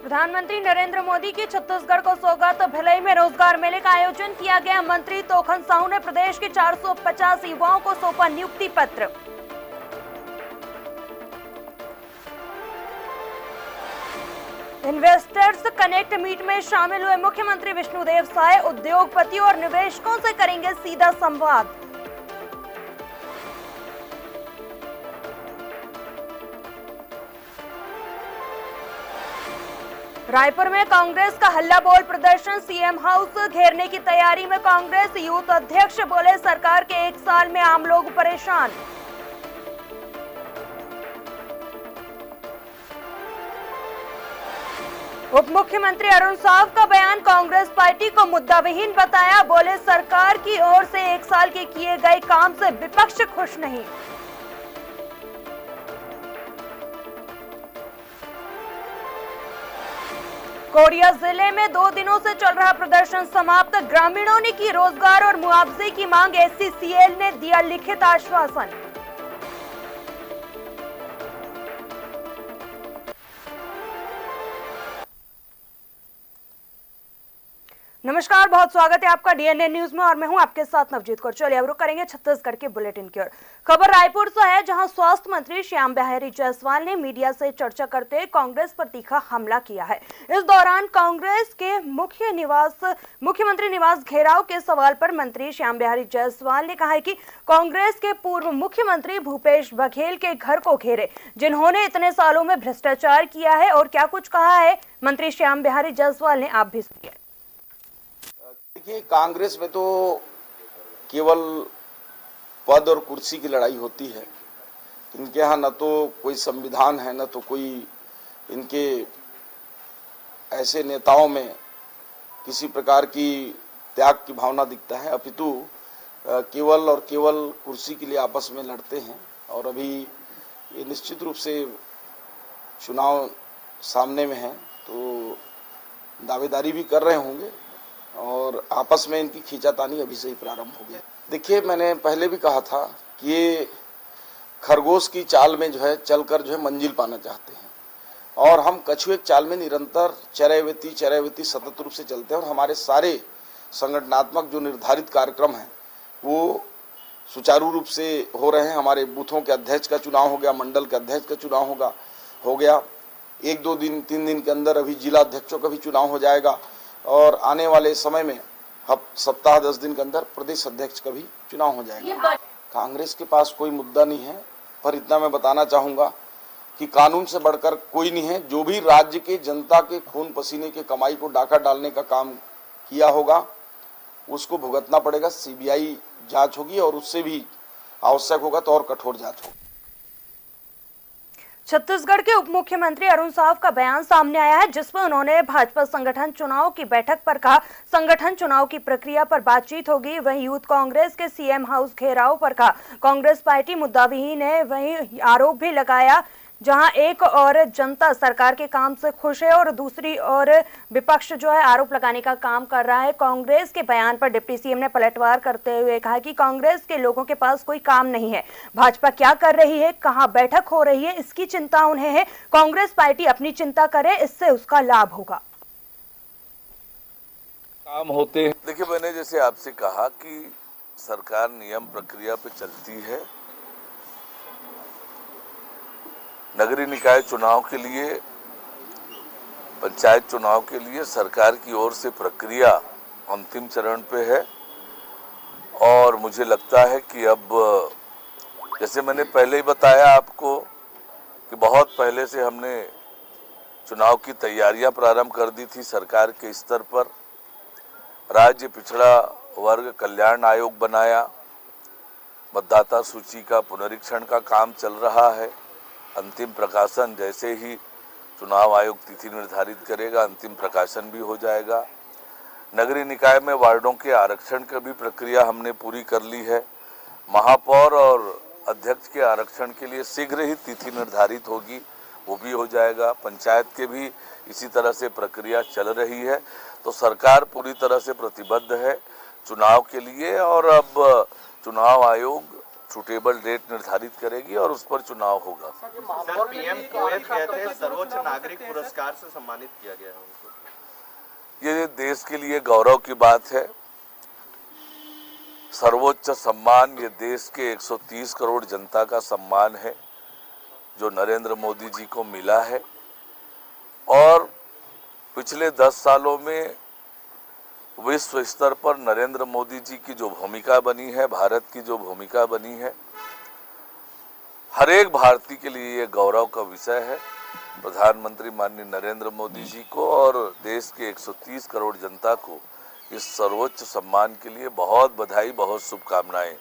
प्रधानमंत्री नरेंद्र मोदी की छत्तीसगढ़ को सौगात। भिलाई में रोजगार मेले का आयोजन किया गया। मंत्री तोखन साहू ने प्रदेश के 450 युवाओं को सौंपा नियुक्ति पत्र। इन्वेस्टर्स कनेक्ट मीट में शामिल हुए मुख्यमंत्री विष्णुदेव साय। उद्योगपति और निवेशकों से करेंगे सीधा संवाद। रायपुर में कांग्रेस का हल्ला बोल प्रदर्शन। सीएम हाउस घेरने की तैयारी में कांग्रेस। यूथ अध्यक्ष बोले सरकार के 1 साल में आम लोग परेशान। उप मुख्यमंत्री अरुण साव का बयान। कांग्रेस पार्टी को मुद्दाविहीन बताया। बोले सरकार की ओर से 1 साल के किए गए काम से विपक्ष खुश नहीं। कोरिया जिले में 2 दिनों से चल रहा प्रदर्शन समाप्त। ग्रामीणों ने की रोजगार और मुआवजे की मांग। एससीसीएल ने दिया लिखित आश्वासन। नमस्कार, बहुत स्वागत है आपका डीएनए न्यूज में और मैं हूं आपके साथ नवजीत कौर। चलिए अब रुक करेंगे छत्तीसगढ़ के बुलेटिन की ओर। खबर रायपुर से है, जहां स्वास्थ्य मंत्री श्याम बिहारी जायसवाल ने मीडिया से चर्चा करते हुए कांग्रेस पर तीखा हमला किया है। इस दौरान कांग्रेस के मुख्यमंत्री निवास घेराव के सवाल पर मंत्री श्याम बिहारी जायसवाल ने कहा है कि कांग्रेस के पूर्व मुख्यमंत्री भूपेश बघेल के घर को घेरे, जिन्होंने इतने सालों में भ्रष्टाचार किया है। और क्या कुछ कहा है मंत्री श्याम बिहारी जायसवाल ने, आप भी सुनिए। देखिए, कांग्रेस में तो केवल पद और कुर्सी की लड़ाई होती है। इनके यहाँ न तो कोई संविधान है, न तो कोई इनके ऐसे नेताओं में किसी प्रकार की त्याग की भावना दिखता है, अपितु केवल और केवल कुर्सी के लिए आपस में लड़ते हैं। और अभी ये निश्चित रूप से चुनाव सामने में है, तो दावेदारी भी कर रहे होंगे और आपस में इनकी खींचातानी अभी से ही प्रारंभ हो गया। देखिए, मैंने पहले भी कहा था कि ये खरगोश की चाल में जो है चलकर जो है मंजिल पाना चाहते हैं, और हम कछुए की चाल में निरंतर चरैवेती सतत रूप से चलते हैं। और हमारे सारे संगठनात्मक जो निर्धारित कार्यक्रम हैं वो सुचारू रूप से हो रहे हैं। हमारे बूथों के अध्यक्ष का चुनाव हो गया, मंडल के अध्यक्ष का चुनाव हो गया। 1-2 दिन 3 दिन के अंदर अभी जिला अध्यक्षों का भी चुनाव हो जाएगा, और आने वाले समय में सप्ताह 10 दिन के अंदर प्रदेश अध्यक्ष का भी चुनाव हो जाएगा। कांग्रेस के पास कोई मुद्दा नहीं है, पर इतना मैं बताना चाहूंगा कि कानून से बढ़कर कोई नहीं है। जो भी राज्य के जनता के खून पसीने के कमाई को डाका डालने का काम किया होगा उसको भुगतना पड़ेगा। सीबीआई जांच होगी और उससे भी आवश्यक होगा तो और कठोर जांच होगी। छत्तीसगढ़ के उप मुख्यमंत्री अरुण साव का बयान सामने आया है, जिसमें उन्होंने भाजपा संगठन चुनाव की बैठक पर कहा संगठन चुनाव की प्रक्रिया पर बातचीत होगी। वहीं यूथ कांग्रेस के सीएम हाउस घेराव पर कहा कांग्रेस पार्टी मुद्दाविहीन है। वहीं आरोप भी लगाया, जहां एक और जनता सरकार के काम से खुश है और दूसरी ओर विपक्ष जो है आरोप लगाने का काम कर रहा है। कांग्रेस के बयान पर डिप्टी सीएम ने पलटवार करते हुए कहा कि कांग्रेस के लोगों के पास कोई काम नहीं है। भाजपा क्या कर रही है, कहां बैठक हो रही है, इसकी चिंता उन्हें है। कांग्रेस पार्टी अपनी चिंता करे, इससे उसका लाभ होगा। काम होते हैं। देखिए, मैंने जैसे आपसे कहा कि सरकार नियम प्रक्रिया पे चलती है। नगरीय निकाय चुनाव के लिए, पंचायत चुनाव के लिए सरकार की ओर से प्रक्रिया अंतिम चरण पे है। और मुझे लगता है कि अब, जैसे मैंने पहले ही बताया आपको कि बहुत पहले से हमने चुनाव की तैयारियां प्रारंभ कर दी थी सरकार के स्तर पर। राज्य पिछड़ा वर्ग कल्याण आयोग बनाया, मतदाता सूची का पुनरीक्षण का काम चल रहा है। अंतिम प्रकाशन जैसे ही चुनाव आयोग तिथि निर्धारित करेगा, अंतिम प्रकाशन भी हो जाएगा। नगरीय निकाय में वार्डों के आरक्षण की भी प्रक्रिया हमने पूरी कर ली है। महापौर और अध्यक्ष के आरक्षण के लिए शीघ्र ही तिथि निर्धारित होगी, वो भी हो जाएगा। पंचायत के भी इसी तरह से प्रक्रिया चल रही है। तो सरकार पूरी तरह से प्रतिबद्ध है चुनाव के लिए। और अब चुनाव आयोग सुटेबल डेट निर्धारित करेगी और उस पर चुनाव होगा। सर, पीएम कोविंद गए थे, सर्वोच्च नागरिक पुरस्कार से सम्मानित किया गया है उनको। ये देश के लिए गौरव की बात है। सर्वोच्च सम्मान ये देश के 130 करोड़ जनता का सम्मान है जो नरेंद्र मोदी जी को मिला है। और पिछले 10 सालों में विश्व स्तर पर नरेंद्र मोदी जी की जो भूमिका बनी है, भारत की जो भूमिका बनी है, हर एक भारतीय के लिए ये गौरव का विषय है। प्रधानमंत्री माननीय नरेंद्र मोदी जी को और देश के 130 करोड़ जनता को इस सर्वोच्च सम्मान के लिए बहुत बधाई, बहुत शुभकामनाएं।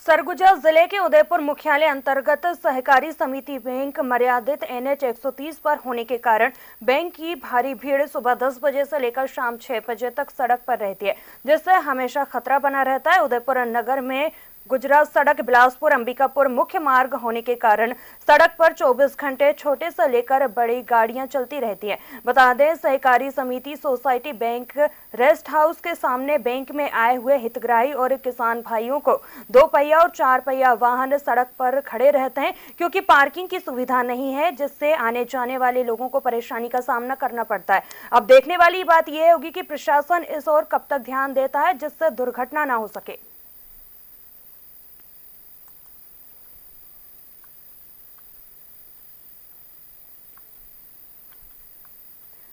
सरगुजा जिले के उदयपुर मुख्यालय अंतर्गत सहकारी समिति बैंक मर्यादित NH 130 पर होने के कारण बैंक की भारी भीड़ सुबह 10 बजे से लेकर शाम 6 बजे तक सड़क पर रहती है, जिससे हमेशा खतरा बना रहता है। उदयपुर नगर में गुजरात सड़क बिलासपुर अंबिकापुर मुख्य मार्ग होने के कारण सड़क पर 24 घंटे छोटे से लेकर बड़ी गाड़ियां चलती रहती हैं। बता दें, सहकारी समिति सोसाइटी बैंक रेस्ट हाउस के सामने बैंक में आए हुए हितग्राही और किसान भाइयों को 2 पहिया और 4 पहिया वाहन सड़क पर खड़े रहते हैं, क्योंकि पार्किंग की सुविधा नहीं है, जिससे आने जाने वाले लोगों को परेशानी का सामना करना पड़ता है। अब देखने वाली बात यह होगी कि प्रशासन इस ओर कब तक ध्यान देता है जिससे दुर्घटना ना हो सके।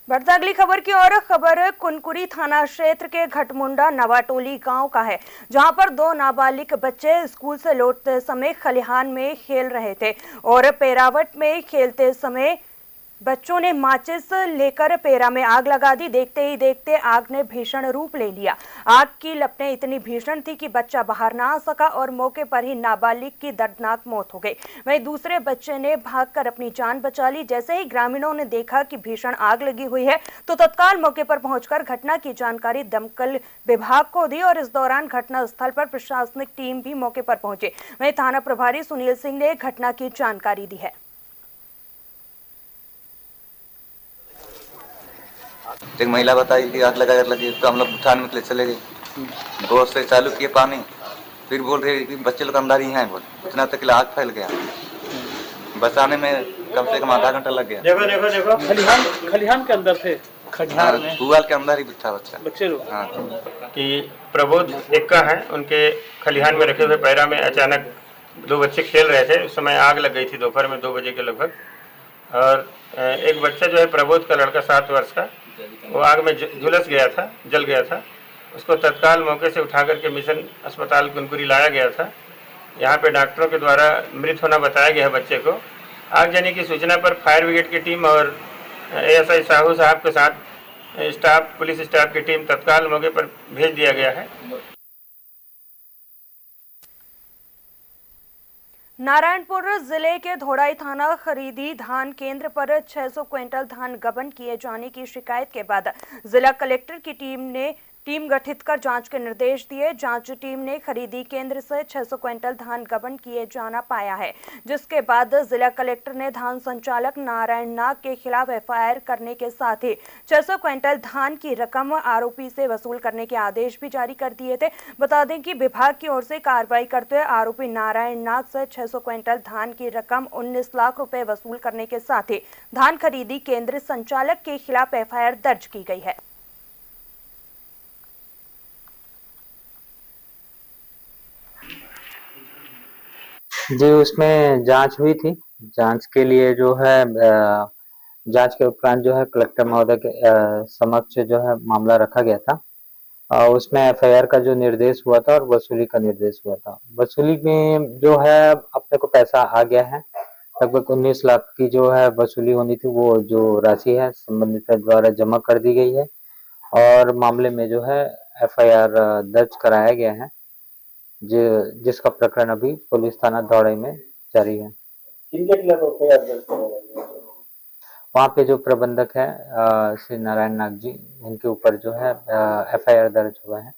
बढ़ता अगली खबर की ओर। खबर कुनकुरी थाना क्षेत्र के घटमुंडा नवाटोली गांव का है, जहां पर 2 नाबालिग बच्चे स्कूल से लौटते समय खलिहान में खेल रहे थे और पेरावट में खेलते समय बच्चों ने माचिस लेकर पेरा में आग लगा दी। देखते ही देखते आग ने भीषण रूप ले लिया। आग की लपटें इतनी भीषण थी कि बच्चा बाहर ना आ सका और मौके पर ही नाबालिग की दर्दनाक मौत हो गई। वहीं दूसरे बच्चे ने भागकर अपनी जान बचा ली। जैसे ही ग्रामीणों ने देखा कि भीषण आग लगी हुई है तो तत्काल मौके पर पहुंचकर घटना की जानकारी दमकल विभाग को दी और इस दौरान घटना स्थल पर प्रशासनिक टीम भी मौके पर पहुंची। वहीं थाना प्रभारी सुनील सिंह ने घटना की जानकारी दी है। एक महिला बताई कि आग लगी, तो हम लोग उठाने में चले गए। दो से चालू किए पानी, फिर बोल रहे कि बच्चे लोग अंदर ही हैं। बोल इतना तक आग फैल गया, बचाने में कम से कम आधा घंटा लग गया। देखो खलिहान के अंदर थे, खलिहान में पुआल के अंदर ही था बच्चे लोग। हाँ, कि प्रबोध एक्का है, उनके खलिहान में रखे हुए पैरा में अचानक 2 बच्चे खेल रहे थे। उस समय आग लग गई थी दोपहर में 2 बजे के लगभग। और एक बच्चा जो है प्रबोध का लड़का 7 वर्ष का, वो आग में झुलस गया था, जल गया था। उसको तत्काल मौके से उठा करके मिशन अस्पताल कुनकुरी लाया गया था। यहाँ पे डॉक्टरों के द्वारा मृत होना बताया गया है बच्चे को। आगजनी की सूचना पर फायर ब्रिगेड की टीम और ASI साहू साहब के साथ स्टाफ, पुलिस स्टाफ की टीम तत्काल मौके पर भेज दिया गया है। नारायणपुर जिले के धोड़ाई थाना खरीदी धान केंद्र पर 600 क्विंटल धान गबन किए जाने की शिकायत के बाद जिला कलेक्टर की टीम गठित कर जांच के निर्देश दिए। जांच टीम ने खरीदी केंद्र से 600 क्विंटल धान गबन किए जाना पाया है, जिसके बाद जिला कलेक्टर ने धान संचालक नारायण नाग के खिलाफ FIR करने के साथ ही 600 क्विंटल धान की रकम आरोपी से वसूल करने के आदेश भी जारी कर दिए थे। बता दें कि विभाग की ओर से कार्रवाई करते हुए आरोपी नारायण नाग से 600 क्विंटल धान की रकम 19 लाख रुपए वसूल करने के साथ ही धान खरीदी केंद्र संचालक के खिलाफ FIR दर्ज की गई है। जी, उसमें जांच हुई थी। जांच के लिए जो है जांच के उपरांत जो है कलेक्टर महोदय के समक्ष जो है मामला रखा गया था। उसमें FIR का जो निर्देश हुआ था और वसूली का निर्देश हुआ था। वसूली में जो है अपने को पैसा आ गया है, लगभग 19 लाख की जो है वसूली होनी थी, वो जो राशि है संबंधित द्वारा जमा कर दी गई है और मामले में जो है FIR दर्ज कराया गया है, जिसका प्रकरण अभी पुलिस थाना धौड़ाई में जारी है। वहाँ पे जो प्रबंधक है श्री नारायण नाग जी, उनके ऊपर जो है FIR दर्ज हुआ है।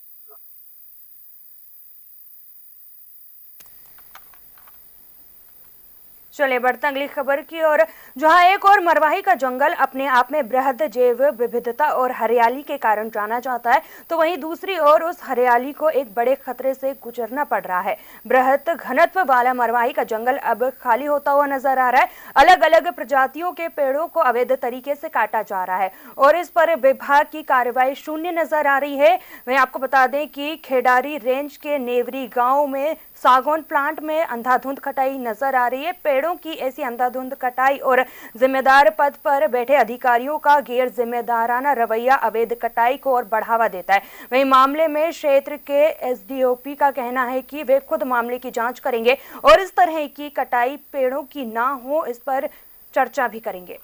चलिए बढ़ते अगली खबर की ओर, जहां एक और मरवाही का जंगल अपने आप में बृहद जैव विविधता और हरियाली के कारण जाना जाता है, तो वहीं दूसरी ओर उस हरियाली को एक बड़े खतरे से गुजरना पड़ रहा है। बृहद घनत्व वाला मरवाही का जंगल अब खाली होता हुआ नजर आ रहा है। अलग अलग प्रजातियों के पेड़ों को अवैध तरीके से काटा जा रहा है और इस पर विभाग की कार्रवाई शून्य नजर आ रही है। वहीं आपको बता दें कि खेडारी रेंज के नेवरी गांव में सागौन प्लांट में अंधाधुंध कटाई नजर आ रही है। पेड़ों की ऐसी अंधाधुंध कटाई और जिम्मेदार पद पर बैठे अधिकारियों का गैर जिम्मेदाराना रवैया अवैध कटाई को और बढ़ावा देता है। वहीं मामले में क्षेत्र के एसडीओपी का कहना है कि वे खुद मामले की जांच करेंगे और इस तरह की कटाई पेड़ों की ना हो इस पर चर्चा भी करेंगे।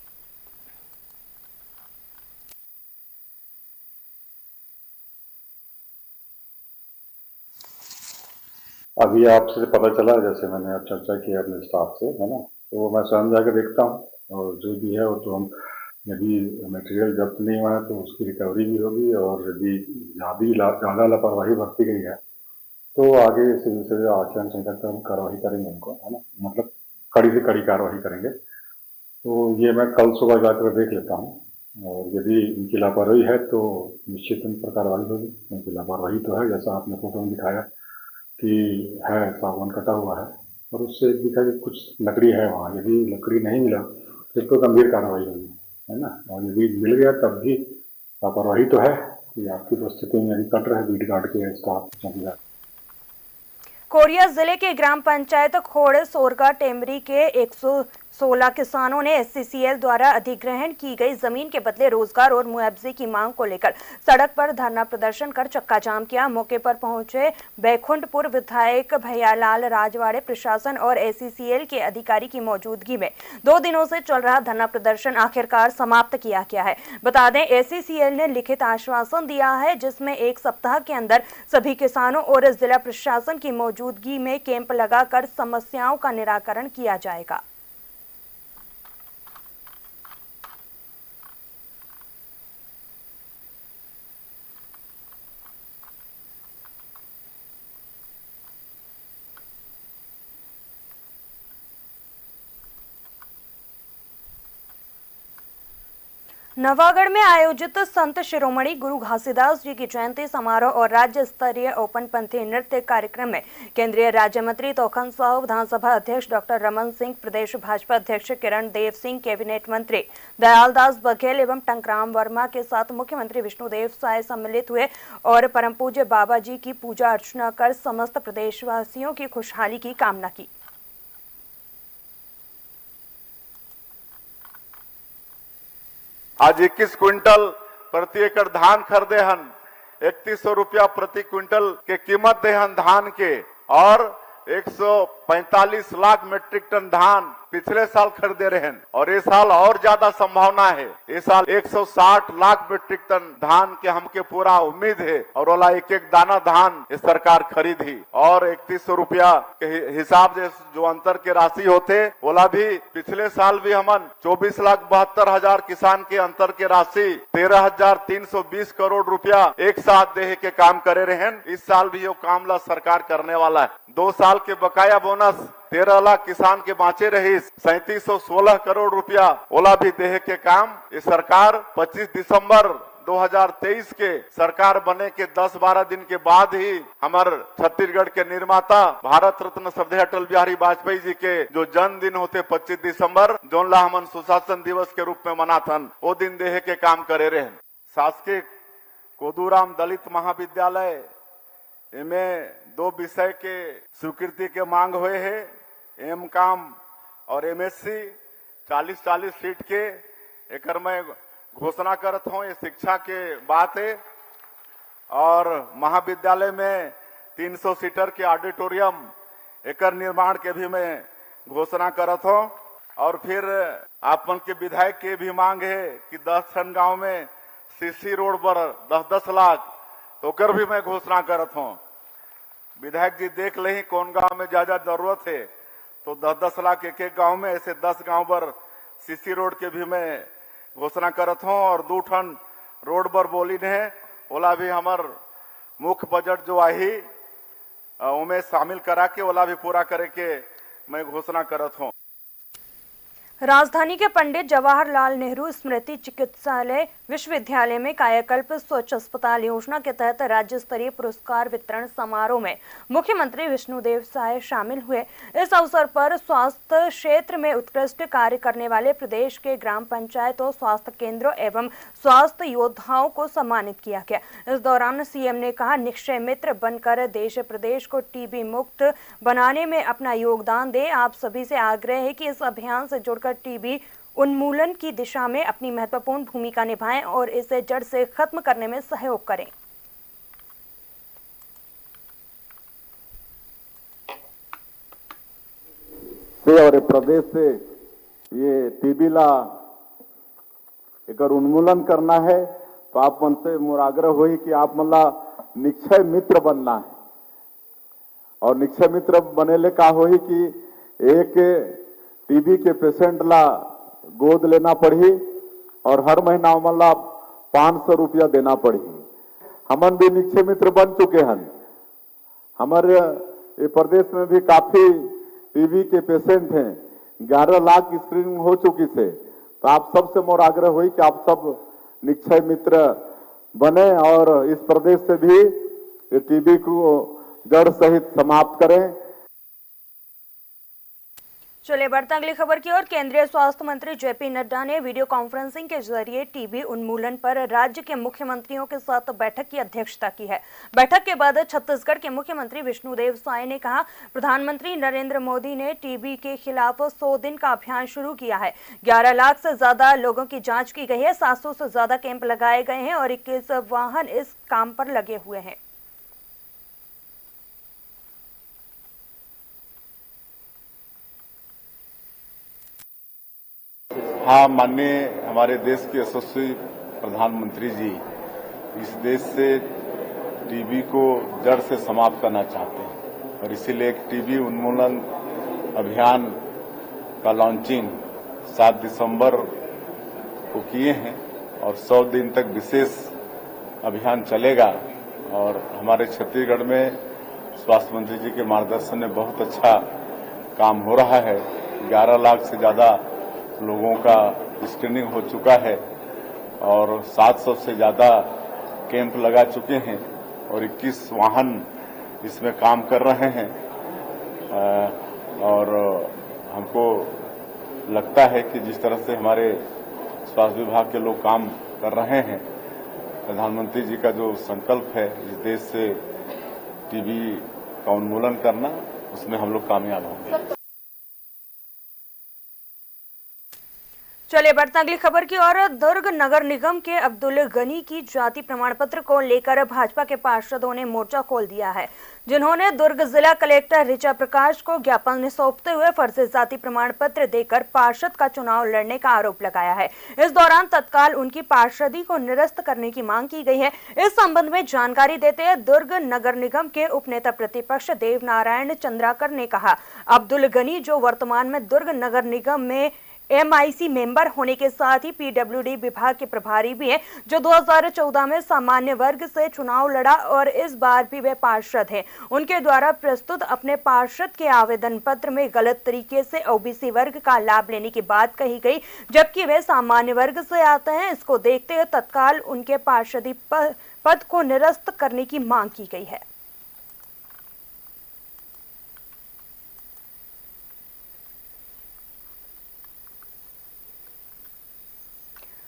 अभी आपसे पता चला, जैसे मैंने अब चर्चा की अपने स्टाफ से, है ना, तो मैं स्वयं जाकर देखता हूँ और जो भी है वो तो हम, यदि मटेरियल जब्त नहीं हुआ है तो उसकी रिकवरी भी होगी, और यदि ज़्यादा लापरवाही बरती गई है तो आगे सिविल से आचरण संहिता पर कार्रवाई करेंगे उनको, है ना, मतलब कड़ी से कड़ी कार्रवाई करेंगे। तो ये मैं कल सुबह जाकर देख लेता हूँ, और यदि इनकी लापरवाही है तो निश्चित उन पर कार्रवाई होगी। उनकी लापरवाही तो है, जैसा आपने फोटो में दिखाया कि है, सागवान कटा हुआ है और उससे दिखा कि कुछ लकड़ी है वहाँ। यदि लकड़ी नहीं मिला फिर तो गंभीर कार्रवाई होगी, है ना, और यदि मिल गया तब भी लापरवाही तो है कि आपकी उपस्थिति में यदि कट रहे बीट गार्ड के स्टाफ चौकीदार। कोरिया जिले के ग्राम पंचायत खोड़ सोरगा टेमरी के 116 किसानों ने एससीसीएल द्वारा अधिग्रहण की गई जमीन के बदले रोजगार और मुआवजे की मांग को लेकर सड़क पर धरना प्रदर्शन कर चक्का जाम किया। मौके पर पहुंचे बैकुंठपुर विधायक भैयालाल राजवाड़े, प्रशासन और एससीसीएल के अधिकारी की मौजूदगी में 2 दिनों से चल रहा धरना प्रदर्शन आखिरकार समाप्त किया गया है। बता दें, एससीसीएल ने लिखित आश्वासन दिया है जिसमें 1 सप्ताह के अंदर सभी किसानों और जिला प्रशासन की मौजूदगी में कैंप लगाकर समस्याओं का निराकरण किया जाएगा। नवागढ़ में आयोजित संत शिरोमणि गुरु घासीदास जी की जयंती समारोह और राज्य स्तरीय ओपन पंथी नृत्य कार्यक्रम में केंद्रीय राज्य मंत्री तोखन साहू, विधानसभा अध्यक्ष डॉक्टर रमन सिंह, प्रदेश भाजपा अध्यक्ष किरण देव सिंह, कैबिनेट मंत्री दयालदास बघेल एवं टंकराम वर्मा के साथ मुख्यमंत्री विष्णुदेव साय सम्मिलित हुए और परम पूज्य बाबा जी की पूजा अर्चना कर समस्त प्रदेशवासियों की खुशहाली की कामना की। आज 21 क्विंटल प्रति एकड़ धान खरीदे हन, 3100 रुपया प्रति क्विंटल के कीमत दे हन धान के, और 145 लाख मीट्रिक टन धान पिछले साल खरीदे रहे हैं, और इस साल और ज्यादा संभावना है। इस साल 160 लाख मीट्रिक टन धान के हमके पूरा उम्मीद है, और वाला एक एक दाना धान इस सरकार खरीदी, और 3100 रुपया के हिसाब से जो अंतर के राशि होते वाला भी पिछले साल भी हमन 24,72,000 किसान के अंतर के राशि 13,320 करोड़ रुपया एक साथ दे के काम करे रहे। इस साल भी ये काम ला सरकार करने वाला है। 2 साल के बकाया बोनस 13 लाख किसान के बाँचे रही 3716 करोड़ रुपया ओला भी देह के काम ये सरकार 25 दिसंबर 2023 के सरकार बने के 10-12 दिन के बाद ही हमारे छत्तीसगढ़ के निर्माता भारत रत्न श्रद्धेय अटल बिहारी वाजपेयी जी के जो जन्मदिन होते 25 दिसंबर जोन ला हमन सुशासन दिवस के रूप में मनाथन, वो दिन देह के काम करे रहे। शासकीय कोदूराम दलित महाविद्यालय इनमें 2 विषय के स्वीकृति के मांग हुए है, एम.कॉम और एमएससी 40-40 सीट के एकर में घोषणा करत हूँ। ये शिक्षा के बात है, और महाविद्यालय में 300 सीटर के ऑडिटोरियम एकर निर्माण के भी मैं घोषणा करत हूँ। और फिर आपन के विधायक के भी मांग है कि 10 ठन गाँव में सीसी रोड पर 10-10 लाख तो कर भी मैं घोषणा करत हूँ। विधायक जी देख ले कौन गांव में ज्यादा जरूरत है, तो 10-10 लाख एक गांव में, ऐसे 10 गांव पर सीसी रोड के भी मैं घोषणा करत हूँ। और 2 ठन रोड पर बोली ने ओला भी हमार मुख्य बजट जो आई उमें शामिल करा के ओला भी पूरा करे के मैं घोषणा करत हूँ। राजधानी के पंडित जवाहरलाल नेहरू स्मृति चिकित्सालय विश्वविद्यालय में कायाकल्प स्वच्छ अस्पताल योजना के तहत राज्य स्तरीय पुरस्कार वितरण समारोह में मुख्यमंत्री विष्णुदेव साय शामिल हुए। इस अवसर पर स्वास्थ्य क्षेत्र में उत्कृष्ट कार्य करने वाले प्रदेश के ग्राम पंचायतों, स्वास्थ्य केंद्रों एवं स्वास्थ्य योद्धाओं को सम्मानित किया गया। इस दौरान सीएम ने कहा, निक्षय मित्र बनकर देश प्रदेश को टीबी मुक्त बनाने में अपना योगदान दें। आप सभी से आग्रह है कि इस अभियान से जुड़कर टीबी उन्मूलन की दिशा में अपनी महत्वपूर्ण भूमिका निभाएं और इसे जड़ से खत्म करने में सहयोग करें। और प्रदेश से ये टीबी ला एक उन्मूलन करना है तो आप मन से मोर आग्रह हुई कि आप मला निक्षय मित्र बनना है। और निक्षय मित्र बनेले का होई कि एक टीबी के पेशेंट ला गोद लेना पड़ी और हर महीना मला 500 रुपया देना पड़ी। हमन भी निक्षय मित्र बन चुके हैं। हमारे ये प्रदेश में भी काफी टीबी के पेशेंट हैं। 11 लाख स्क्रीनिंग हो चुकी है। तो आप सबसे मोर आग्रह हुई कि आप सब निक्षय मित्र बने और इस प्रदेश से भी ये टीबी को जड़ सहित समाप्त करें। चलिए बढ़ते अगली खबर की ओर। केंद्रीय स्वास्थ्य मंत्री जेपी नड्डा ने वीडियो कॉन्फ्रेंसिंग के जरिए टीबी उन्मूलन पर राज्य के मुख्यमंत्रियों के साथ बैठक की अध्यक्षता की है। बैठक के बाद छत्तीसगढ़ के मुख्यमंत्री विष्णुदेव साय ने कहा, प्रधानमंत्री नरेंद्र मोदी ने टीबी के खिलाफ 100 दिन का अभियान शुरू किया है। 11 लाख से ज्यादा लोगों की जांच की गई है। 700 से ज्यादा कैंप लगाए गए हैं और 21 वाहन इस काम पर लगे हुए हैं। हाँ, माननीय हमारे देश के यशस्वी प्रधानमंत्री जी इस देश से टीबी को जड़ से समाप्त करना चाहते हैं और इसीलिए एक टीबी उन्मूलन अभियान का लॉन्चिंग 7 दिसंबर को किए हैं और 100 दिन तक विशेष अभियान चलेगा। और हमारे छत्तीसगढ़ में स्वास्थ्य मंत्री जी के मार्गदर्शन में बहुत अच्छा काम हो रहा है। 11 लाख से ज्यादा लोगों का स्क्रीनिंग हो चुका है और 700 से ज्यादा कैंप लगा चुके हैं और 21 वाहन इसमें काम कर रहे हैं। और हमको लगता है कि जिस तरह से हमारे स्वास्थ्य विभाग के लोग काम कर रहे हैं, प्रधानमंत्री जी का जो संकल्प है इस देश से टीबी का उन्मूलन करना, उसमें हम लोग कामयाब होंगे। चलिए बढ़ते अगली खबर की ओर। दुर्ग नगर निगम के अब्दुल गनी की जाति प्रमाण पत्र को लेकर भाजपा के पार्षदों ने मोर्चा खोल दिया है, जिन्होंने दुर्ग जिला कलेक्टर ऋचा प्रकाश को ज्ञापन सौंपते हुए फर्जी जाति प्रमाण पत्र देकर पार्षद का चुनाव लड़ने का आरोप लगाया है। इस दौरान तत्काल उनकी पार्षदी को निरस्त करने की मांग की गई है। इस संबंध में जानकारी देते हुए दुर्ग नगर निगम के उपनेता प्रतिपक्ष देवनारायण चंद्राकर ने कहा, अब्दुल गनी जो वर्तमान में दुर्ग नगर निगम में MIC मेंबर होने के साथ ही PWD विभाग के प्रभारी भी हैं, जो 2014 में सामान्य वर्ग से चुनाव लड़ा और इस बार भी वे पार्षद हैं। उनके द्वारा प्रस्तुत अपने पार्षद के आवेदन पत्र में गलत तरीके से OBC वर्ग का लाभ लेने की बात कही गई, जबकि वे सामान्य वर्ग से आते हैं। इसको देखते हुए तत्काल उनके पार्षदी पद को निरस्त करने की मांग की गई है।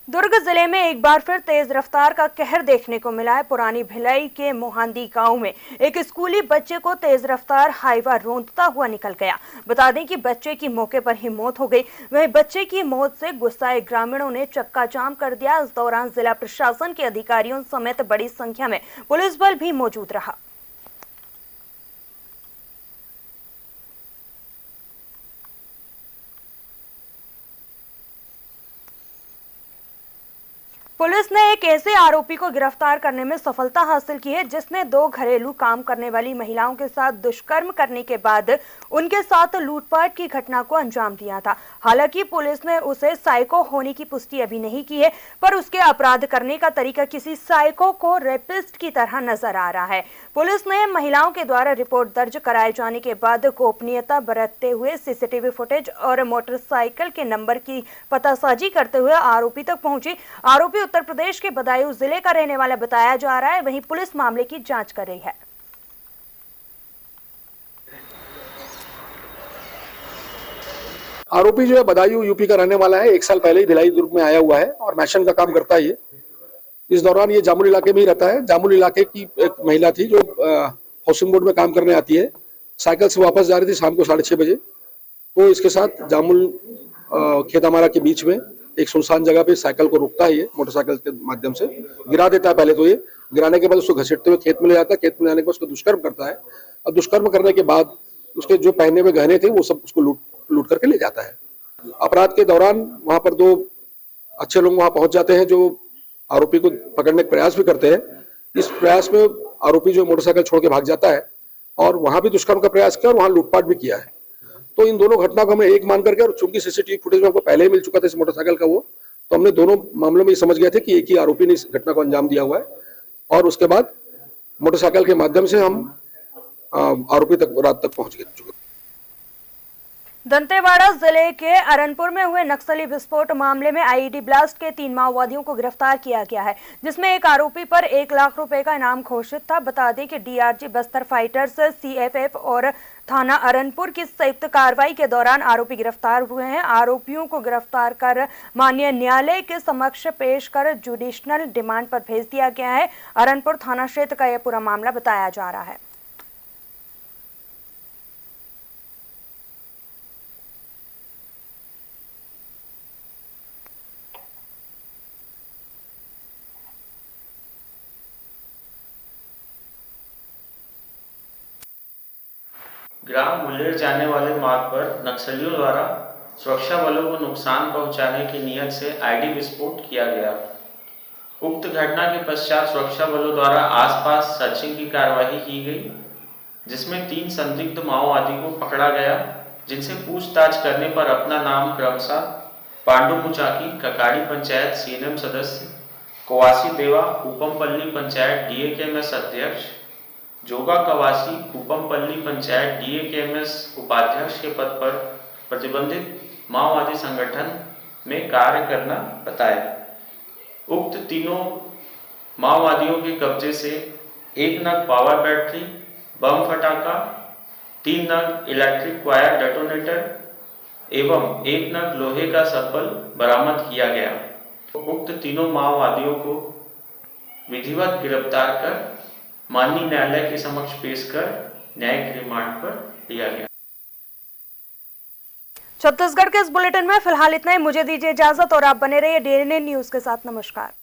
दुर्ग जिले में एक बार फिर तेज रफ्तार का कहर देखने को मिला है। पुरानी भिलाई के मोहांदी गांव में एक स्कूली बच्चे को तेज रफ्तार हाईवा रौंदता हुआ निकल गया। बता दें कि बच्चे की मौके पर ही मौत हो गई। वहीं बच्चे की मौत से गुस्साए ग्रामीणों ने चक्का जाम कर दिया। इस दौरान जिला प्रशासन के अधिकारियों समेत बड़ी संख्या में पुलिस बल भी मौजूद रहा। पुलिस ने एक ऐसे आरोपी को गिरफ्तार करने में सफलता हासिल की है जिसने 2 घरेलू काम करने वाली महिलाओं के साथ दुष्कर्म करने के बाद उनके साथ लूटपाट की घटना को अंजाम दिया था। हालांकि पुलिस ने उसे साइको होने की पुष्टि अभी नहीं की है, पर उसके अपराध करने का तरीका किसी साइको को रेपिस्ट की तरह नजर आ रहा है। पुलिस ने महिलाओं के द्वारा रिपोर्ट दर्ज कराए जाने के बाद गोपनीयता बरतते हुए सीसीटीवी फुटेज और मोटरसाइकिल के नंबर की पतासाजी करते हुए आरोपी तक पहुंची। आरोपी उत्तर प्रदेश के बदायूं जिले का रहने वाला बताया जा रहा है। वहीं पुलिस मामले की जांच कर रही है। आरोपी जो है बदायूं यूपी का रहने वाला है। 1 साल पहले ही भिलाई दुर्ग में आया हुआ है और मैशन का काम करता है ये। इस दौरान ये जामुल इलाके में ही रहता है। जामुल इलाके की एक महिला थी जो हाउसिंग बोर्ड में काम करने आती है। साइकिल से वापस जा रही थी शाम को 6:30 बजे। तो इसके साथ जामुल खेतामारा के बीच में एक सुनसान जगह पे साइकिल को रोकता है। ये मोटरसाइकिल के माध्यम से गिरा देता है। पहले तो ये गिराने के बाद उसको घसीटते हुए खेत में ले जाता है। खेत में जाने के बाद उसको दुष्कर्म करता है और दुष्कर्म करने के बाद उसके जो पहने हुए गहने थे वो सब उसको लूट करके ले जाता है। अपराध के दौरान वहां पर 2 अच्छे लोग वहां पहुंच जाते हैं जो आरोपी को पकड़ने का प्रयास भी करते हैं। इस प्रयास में आरोपी जो मोटरसाइकिल छोड़ के भाग जाता है और वहां भी दुष्कर्म का प्रयास किया और वहां लूटपाट भी किया है। तो इन दोनों घटना को हमें एक मान करके, और चूंकि सीसीटीवी फुटेज में हमको पहले ही मिल चुका था इस मोटरसाइकिल का वो, तो हमने दोनों मामलों में समझ गए थे कि एक ही आरोपी ने इस घटना को अंजाम दिया हुआ है। और उसके बाद मोटरसाइकिल के माध्यम से हम आरोपी तक रात तक पहुंच गए। दंतेवाड़ा जिले के अरनपुर में हुए नक्सली विस्फोट मामले में आईईडी ब्लास्ट के 3 माओवादियों को गिरफ्तार किया गया है, जिसमें एक आरोपी पर 1 लाख रुपए का इनाम घोषित था। बता दें कि डीआरजी बस्तर फाइटर्स, सीएफएफ और थाना अरनपुर की संयुक्त कार्रवाई के दौरान आरोपी गिरफ्तार हुए हैं। आरोपियों को गिरफ्तार कर माननीय न्यायालय के समक्ष पेश कर जुडिशनल डिमांड पर भेज दिया गया है। अरनपुर थाना क्षेत्र का यह पूरा मामला बताया जा रहा है। ग्राम मुल्लेर जाने वाले मार्ग पर नक्सलियों द्वारा सुरक्षा बलों को नुकसान पहुंचाने की नीयत से आईडी विस्फोट किया गया। उक्त घटना के पश्चात सुरक्षा बलों द्वारा आसपास सर्चिंग की कार्रवाई की गई, जिसमें 3 संदिग्ध माओवादी को पकड़ा गया, जिनसे पूछताछ करने पर अपना नाम क्रमशः पांडु मुचाकी, ककाड़ी पंचायत सीएनएम सदस्य, कवासी देवा, उपमपल्ली पंचायत डीएकेएमएस अध्यक्ष, जोगा कवासी, उपमपल्ली पंचायत डीएकेएमएस उपाध्यक्ष के पद पर प्रतिबंधित माओवादी संगठन में कार्य करना बताया। उक्त तीनों माओवादियों के कब्जे से 1 नग पावर बैटरी, बम फटाका, 3 नग इलेक्ट्रिक वायर डेटोनेटर एवं 1 नग लोहे का सब्बल बरामद किया गया। उक्त तीनों माओवादियों को विधिवत गिरफ्तार कर माननीय न्यायालय के समक्ष पेश कर न्यायिक रिमांड पर लिया गया। छत्तीसगढ़ के इस बुलेटिन में फिलहाल इतना ही। मुझे दीजिए इजाजत और आप बने रहिए डीएनए न्यूज के साथ। नमस्कार।